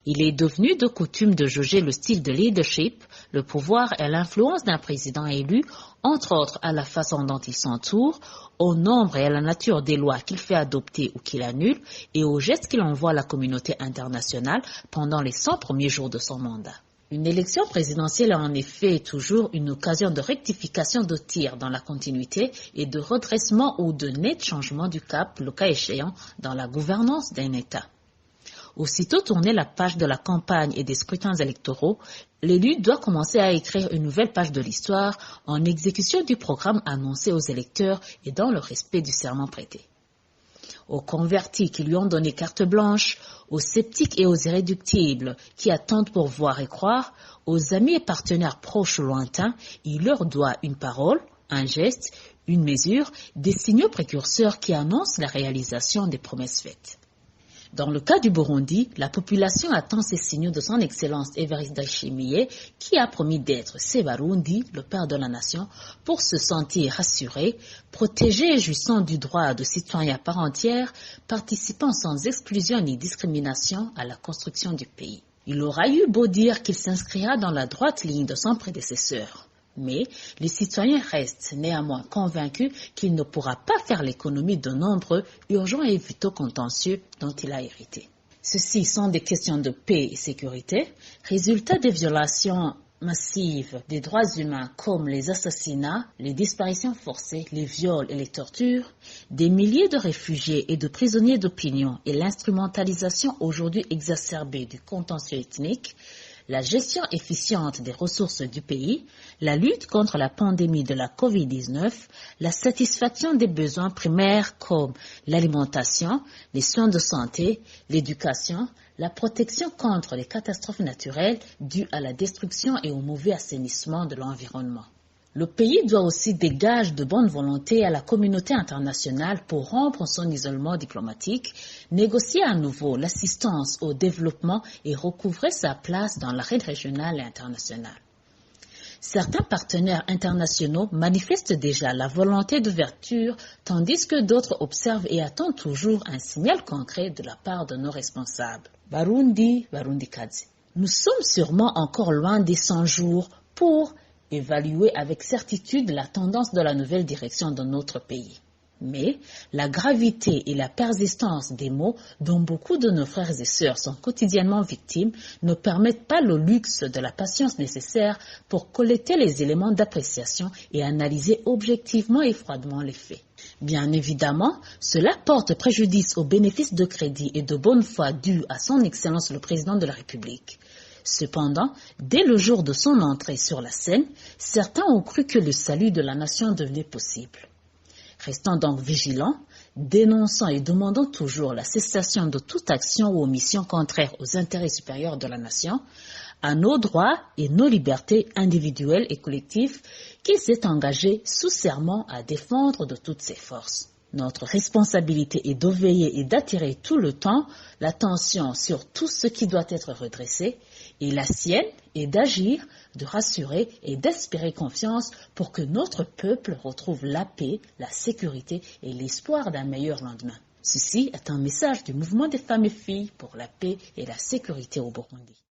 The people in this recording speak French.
Il est devenu de coutume de juger le style de leadership, le pouvoir et l'influence d'un président élu, entre autres à la façon dont il s'entoure, au nombre et à la nature des lois qu'il fait adopter ou qu'il annule, et aux gestes qu'il envoie à la communauté internationale pendant les 100 premiers jours de son mandat. Une élection présidentielle est en effet toujours une occasion de rectification de tir dans la continuité et de redressement ou de net changement du cap, le cas échéant, dans la gouvernance d'un État. Aussitôt tourner la page de la campagne et des scrutins électoraux, l'élu doit commencer à écrire une nouvelle page de l'histoire en exécution du programme annoncé aux électeurs et dans le respect du serment prêté. Aux convertis qui lui ont donné carte blanche, aux sceptiques et aux irréductibles qui attendent pour voir et croire, aux amis et partenaires proches ou lointains, il leur doit une parole, un geste, une mesure, des signaux précurseurs qui annoncent la réalisation des promesses faites. Dans le cas du Burundi, la population attend ces signaux de son Excellence Evariste Ndayishimiye qui a promis d'être Sebarundi, le père de la nation, pour se sentir rassuré, protégé et jouissant du droit de citoyen à part entière, participant sans exclusion ni discrimination à la construction du pays. Il aura eu beau dire qu'il s'inscrira dans la droite ligne de son prédécesseur. Mais les citoyens restent néanmoins convaincus qu'il ne pourra pas faire l'économie de nombreux urgents et vitaux contentieux dont il a hérité. Ceci sont des questions de paix et sécurité, résultat des violations massives des droits humains comme les assassinats, les disparitions forcées, les viols et les tortures, des milliers de réfugiés et de prisonniers d'opinion et l'instrumentalisation aujourd'hui exacerbée du contentieux ethnique, la gestion efficiente des ressources du pays, la lutte contre la pandémie de la Covid-19, la satisfaction des besoins primaires comme l'alimentation, les soins de santé, l'éducation, la protection contre les catastrophes naturelles dues à la destruction et au mauvais assainissement de l'environnement. Le pays doit aussi des gages de bonne volonté à la communauté internationale pour rompre son isolement diplomatique, négocier à nouveau l'assistance au développement et recouvrer sa place dans l'arène régionale et internationale. Certains partenaires internationaux manifestent déjà la volonté d'ouverture, tandis que d'autres observent et attendent toujours un signal concret de la part de nos responsables. Barundi Kadzi. Nous sommes sûrement encore loin des 100 jours pour évaluer avec certitude la tendance de la nouvelle direction de notre pays. Mais la gravité et la persistance des maux dont beaucoup de nos frères et sœurs sont quotidiennement victimes ne permettent pas le luxe de la patience nécessaire pour collecter les éléments d'appréciation et analyser objectivement et froidement les faits. Bien évidemment, cela porte préjudice aux bénéfices de crédit et de bonne foi dus à son Excellence le Président de la République. Cependant, dès le jour de son entrée sur la scène, certains ont cru que le salut de la nation devenait possible. Restons donc vigilants, dénonçant et demandant toujours la cessation de toute action ou omission contraire aux intérêts supérieurs de la nation, à nos droits et nos libertés individuelles et collectives qu'il s'est engagé sous serment à défendre de toutes ses forces. Notre responsabilité est de veiller et d'attirer tout le temps l'attention sur tout ce qui doit être redressé, et la sienne est d'agir, de rassurer et d'espérer confiance pour que notre peuple retrouve la paix, la sécurité et l'espoir d'un meilleur lendemain. Ceci est un message du mouvement des femmes et filles pour la paix et la sécurité au Burundi.